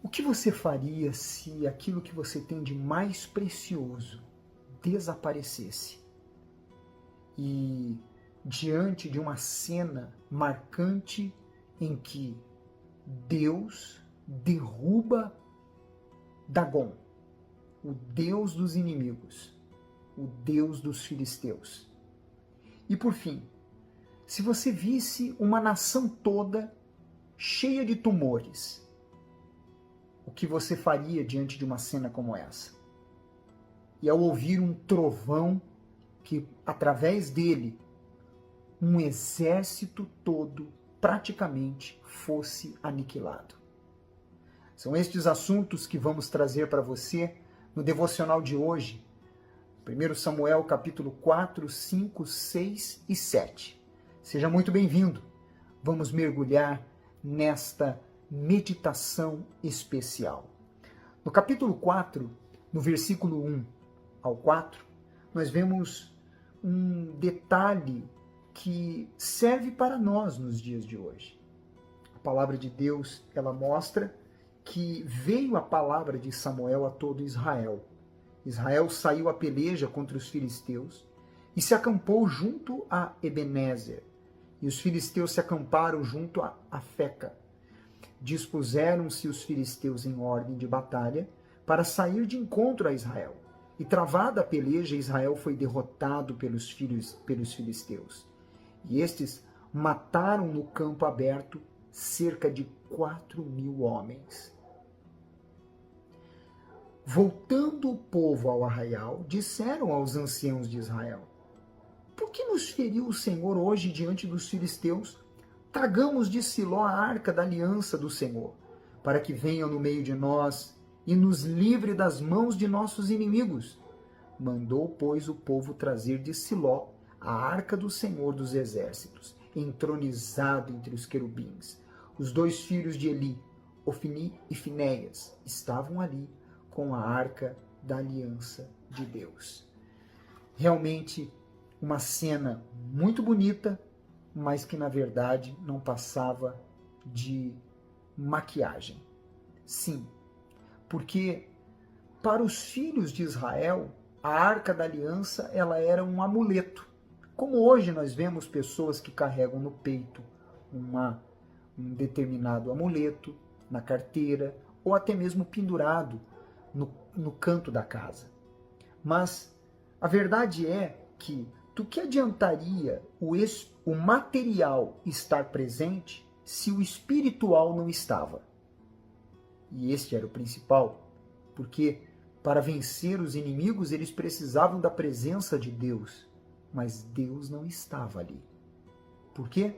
O que você faria se aquilo que você tem de mais precioso desaparecesse? E diante de uma cena marcante em que Deus derruba Dagon, o Deus dos inimigos, o Deus dos filisteus. E por fim, se você visse uma nação toda cheia de tumores, o que você faria diante de uma cena como essa? E ao ouvir um trovão que, através dele, um exército todo praticamente fosse aniquilado. São estes assuntos que vamos trazer para você no devocional de hoje, 1 Samuel capítulo 4, 5, 6 e 7. Seja muito bem-vindo. Vamos mergulhar nesta meditação especial. No capítulo 4, no versículo 1 ao 4, nós vemos um detalhe que serve para nós nos dias de hoje. A palavra de Deus, ela mostra que veio a palavra de Samuel a todo Israel. Israel saiu à peleja contra os filisteus e se acampou junto a Ebenezer. E os filisteus se acamparam junto a Afeca. Dispuseram-se os filisteus em ordem de batalha para sair de encontro a Israel. E travada a peleja, Israel foi derrotado pelos filisteus. E estes mataram no campo aberto cerca de 4.000 homens. Voltando o povo ao arraial, disseram aos anciãos de Israel: por que nos feriu o Senhor hoje diante dos filisteus? Tragamos de Siló a arca da aliança do Senhor, para que venham no meio de nós e nos livre das mãos de nossos inimigos. Mandou, pois, o povo trazer de Siló a arca do Senhor dos exércitos, entronizado entre os querubins. Os dois filhos de Eli, Ofni e Finéias, estavam ali com a arca da aliança de Deus. Realmente uma cena muito bonita, mas que na verdade não passava de maquiagem. Sim, porque para os filhos de Israel, a arca da aliança ela era um amuleto. Como hoje nós vemos pessoas que carregam no peito um determinado amuleto, na carteira, ou até mesmo pendurado no canto da casa. Mas a verdade é que do que adiantaria o material estar presente se o espiritual não estava? E este era o principal, porque para vencer os inimigos eles precisavam da presença de Deus, mas Deus não estava ali. Por quê?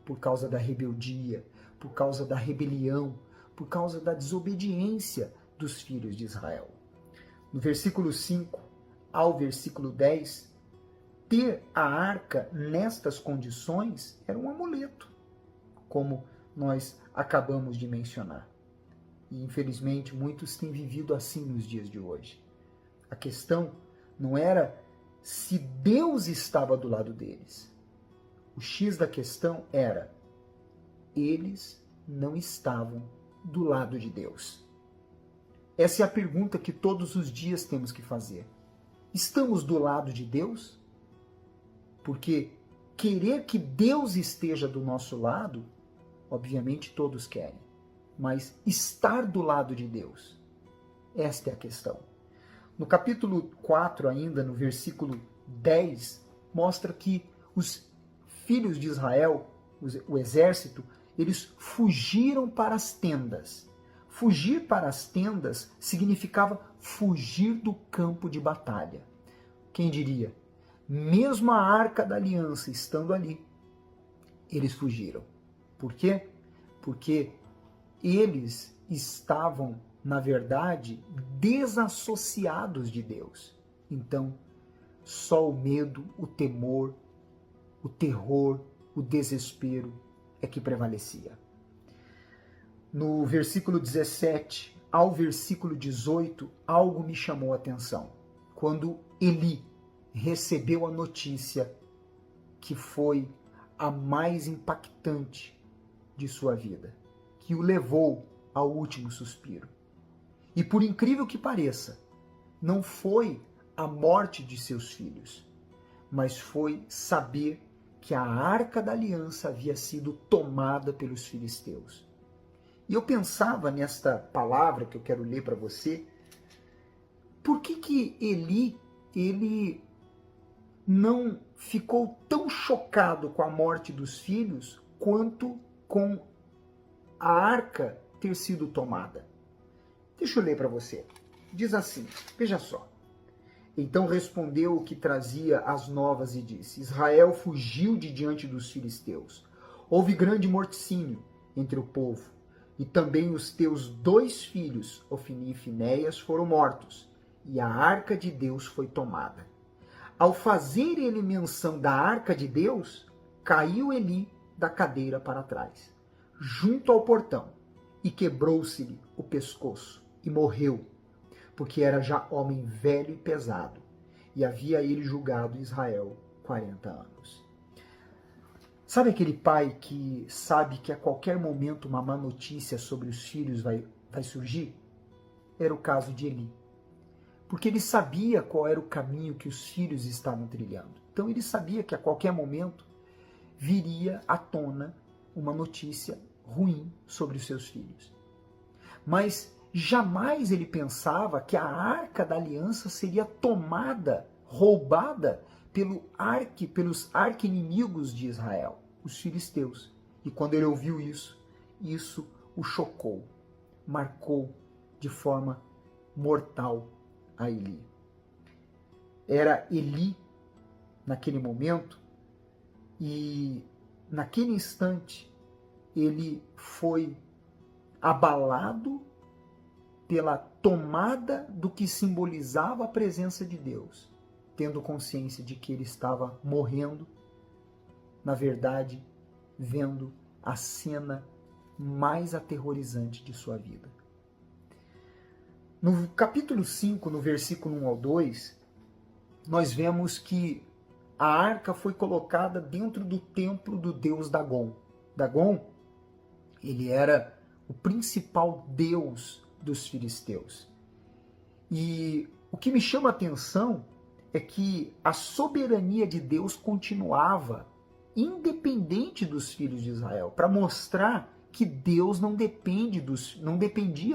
Por causa da rebeldia, por causa da rebelião, por causa da desobediência dos filhos de Israel. No versículo 5 ao versículo 10, ter a arca nestas condições era um amuleto, como nós acabamos de mencionar. E infelizmente muitos têm vivido assim nos dias de hoje. A questão não era se Deus estava do lado deles. O X da questão era: eles não estavam do lado de Deus. Essa é a pergunta que todos os dias temos que fazer. Estamos do lado de Deus? Porque querer que Deus esteja do nosso lado, obviamente todos querem. Mas estar do lado de Deus, esta é a questão. No capítulo 4 ainda, no versículo 10, mostra que os filhos de Israel, o exército, eles fugiram para as tendas. Fugir para as tendas significava fugir do campo de batalha. Quem diria? Mesmo a arca da aliança estando ali, eles fugiram. Por quê? Porque eles estavam, na verdade, desassociados de Deus. Então, só o medo, o temor, o terror, o desespero é que prevalecia. No versículo 17 ao versículo 18, algo me chamou a atenção. Quando Eli recebeu a notícia que foi a mais impactante de sua vida, que o levou ao último suspiro. E por incrível que pareça, não foi a morte de seus filhos, mas foi saber que a arca da aliança havia sido tomada pelos filisteus. E eu pensava nesta palavra que eu quero ler para você, por que Eli, ele não ficou tão chocado com a morte dos filhos quanto com a arca ter sido tomada? Deixa eu ler para você. Diz assim, veja só. Então respondeu o que trazia as novas e disse: Israel fugiu de diante dos filisteus. Houve grande morticínio entre o povo, e também os teus 2 filhos, Ofni e Finéias, foram mortos, e a arca de Deus foi tomada. Ao fazer ele menção da arca de Deus, caiu Eli da cadeira para trás, junto ao portão, e quebrou-se-lhe o pescoço, e morreu, porque era já homem velho e pesado, e havia ele julgado Israel 40 anos. Sabe aquele pai que sabe que a qualquer momento uma má notícia sobre os filhos vai surgir? Era o caso de Eli. Porque ele sabia qual era o caminho que os filhos estavam trilhando. Então ele sabia que a qualquer momento viria à tona uma notícia ruim sobre os seus filhos. Mas jamais ele pensava que a arca da aliança seria tomada, roubada pelos arqui-inimigos de Israel, os filisteus. E quando ele ouviu isso o chocou, marcou de forma mortal a Eli. Era Eli, naquele momento, e naquele instante ele foi abalado pela tomada do que simbolizava a presença de Deus, tendo consciência de que ele estava morrendo, na verdade, vendo a cena mais aterrorizante de sua vida. No capítulo 5, no versículo 1 ao 2, nós vemos que a arca foi colocada dentro do templo do deus Dagon. Dagon, ele era o principal deus dos filisteus. E o que me chama a atenção é que a soberania de Deus continuava independente dos filhos de Israel, para mostrar que Deus não dependia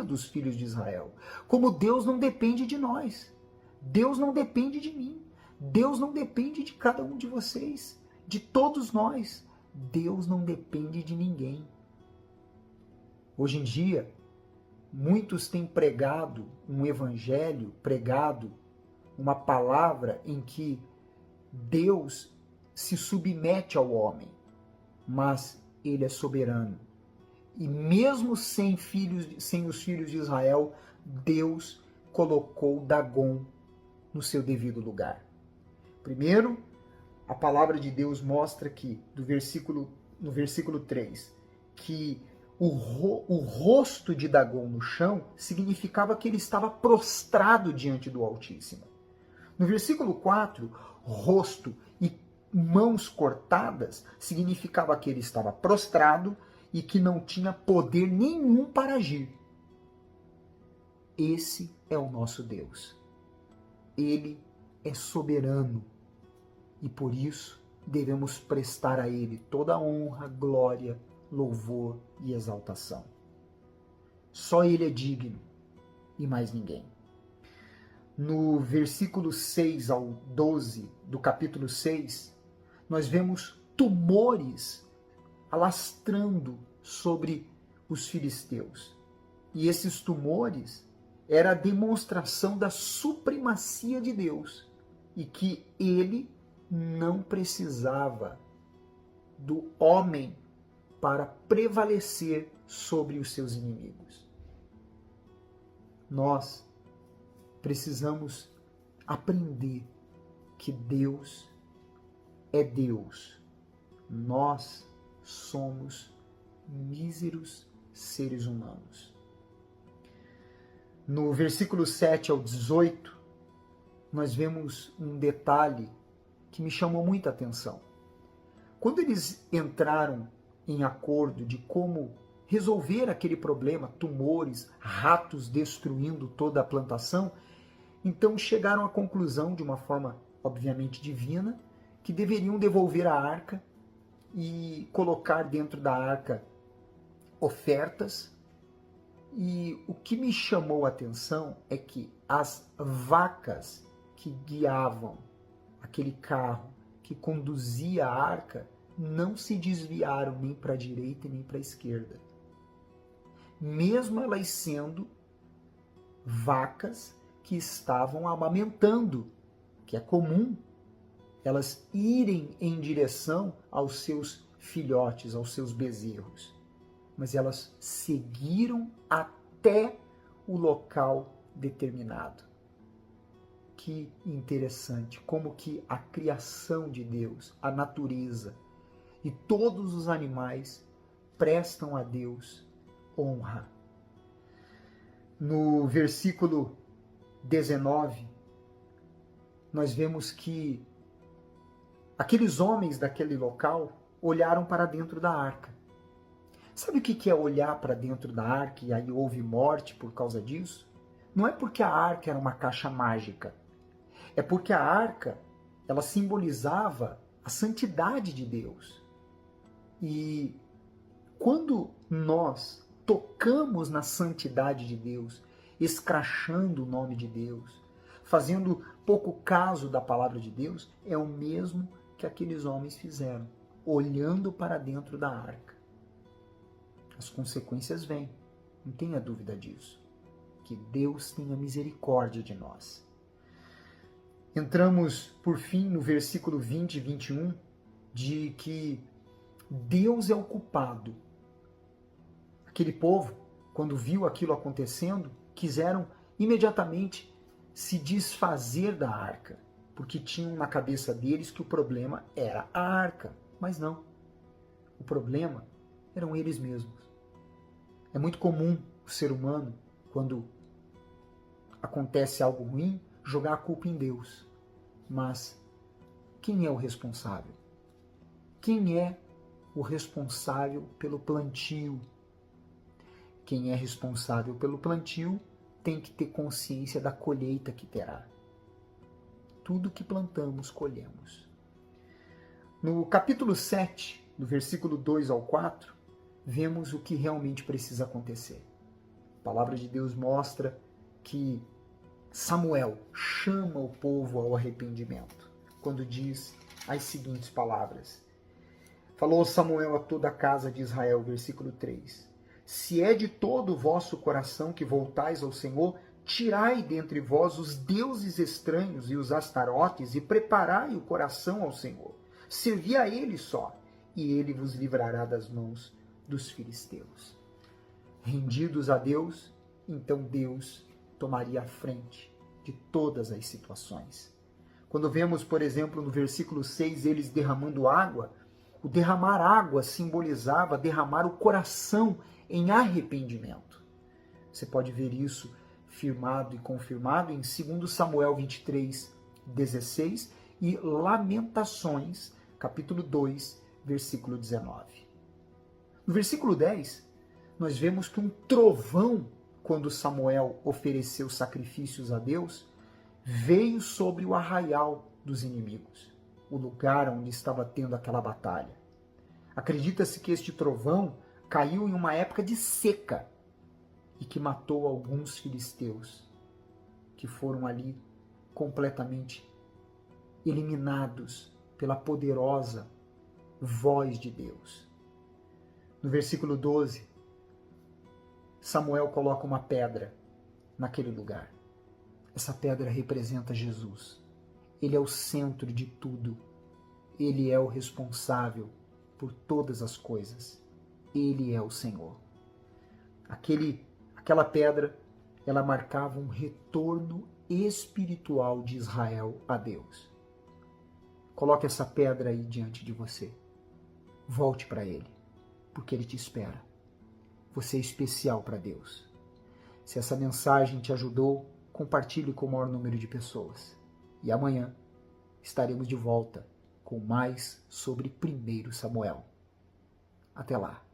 dos filhos de Israel. Como Deus não depende de nós. Deus não depende de mim. Deus não depende de cada um de vocês, de todos nós. Deus não depende de ninguém. Hoje em dia, muitos têm pregado um evangelho, pregado uma palavra em que Deus se submete ao homem, mas ele é soberano. E mesmo sem os filhos de Israel, Deus colocou Dagon no seu devido lugar. Primeiro, a palavra de Deus mostra que, no versículo 3, que o rosto de Dagon no chão significava que ele estava prostrado diante do Altíssimo. No versículo 4, rosto e mãos cortadas significava que ele estava prostrado e que não tinha poder nenhum para agir. Esse é o nosso Deus. Ele é soberano e por isso devemos prestar a Ele toda a honra, glória, louvor e exaltação. Só Ele é digno e mais ninguém. No versículo 6 ao 12 do capítulo 6, nós vemos tumores alastrando sobre os filisteus. E esses tumores era a demonstração da supremacia de Deus e que ele não precisava do homem para prevalecer sobre os seus inimigos. Nós precisamos aprender que Deus é Deus. Nós somos míseros seres humanos. No versículo 7 ao 18, nós vemos um detalhe que me chamou muita atenção. Quando eles entraram em acordo de como resolver aquele problema, tumores, ratos destruindo toda a plantação, então chegaram à conclusão, de uma forma obviamente divina, que deveriam devolver a arca e colocar dentro da arca ofertas. E o que me chamou a atenção é que as vacas que guiavam aquele carro que conduzia a arca não se desviaram nem para a direita nem para a esquerda. Mesmo elas sendo vacas que estavam amamentando, que é comum elas irem em direção aos seus filhotes, aos seus bezerros. Mas elas seguiram até o local determinado. Que interessante, como que a criação de Deus, a natureza e todos os animais prestam a Deus honra. No versículo 19, nós vemos que aqueles homens daquele local olharam para dentro da arca. Sabe o que é olhar para dentro da arca e aí houve morte por causa disso? Não é porque a arca era uma caixa mágica. É porque a arca, ela simbolizava a santidade de Deus. E quando nós tocamos na santidade de Deus, escrachando o nome de Deus, fazendo pouco caso da palavra de Deus, é o mesmo que aqueles homens fizeram, olhando para dentro da arca. As consequências vêm, não tenha dúvida disso. Que Deus tenha misericórdia de nós. Entramos, por fim, no versículo 20 e 21, de que Deus é o culpado. Aquele povo, quando viu aquilo acontecendo, quiseram imediatamente se desfazer da arca, porque tinham na cabeça deles que o problema era a arca. Mas não. O problema eram eles mesmos. É muito comum o ser humano, quando acontece algo ruim, jogar a culpa em Deus. Mas quem é o responsável? Quem é o responsável pelo plantio? Quem é responsável pelo plantio tem que ter consciência da colheita que terá. Tudo que plantamos, colhemos. No capítulo 7, do versículo 2 ao 4, vemos o que realmente precisa acontecer. A palavra de Deus mostra que Samuel chama o povo ao arrependimento, quando diz as seguintes palavras. Falou Samuel a toda a casa de Israel, versículo 3. Se é de todo o vosso coração que voltais ao Senhor, tirai dentre vós os deuses estranhos e os astarotes e preparai o coração ao Senhor. Servi a ele só, e ele vos livrará das mãos dos filisteus. Rendidos a Deus, então Deus tomaria a frente de todas as situações. Quando vemos, por exemplo, no versículo 6, eles derramando água, o derramar água simbolizava derramar o coração em arrependimento. Você pode ver isso firmado e confirmado em 2 Samuel 23, 16 e Lamentações, capítulo 2, versículo 19. No versículo 10, nós vemos que um trovão, quando Samuel ofereceu sacrifícios a Deus, veio sobre o arraial dos inimigos, o lugar onde estava tendo aquela batalha. Acredita-se que este trovão caiu em uma época de seca e que matou alguns filisteus, que foram ali completamente eliminados pela poderosa voz de Deus. No versículo 12, Samuel coloca uma pedra naquele lugar. Essa pedra representa Jesus. Ele é o centro de tudo. Ele é o responsável por todas as coisas. Ele é o Senhor. Aquela pedra, ela marcava um retorno espiritual de Israel a Deus. Coloque essa pedra aí diante de você. Volte para Ele, porque Ele te espera. Você é especial para Deus. Se essa mensagem te ajudou, compartilhe com o maior número de pessoas. E amanhã estaremos de volta com mais sobre 1 Samuel. Até lá.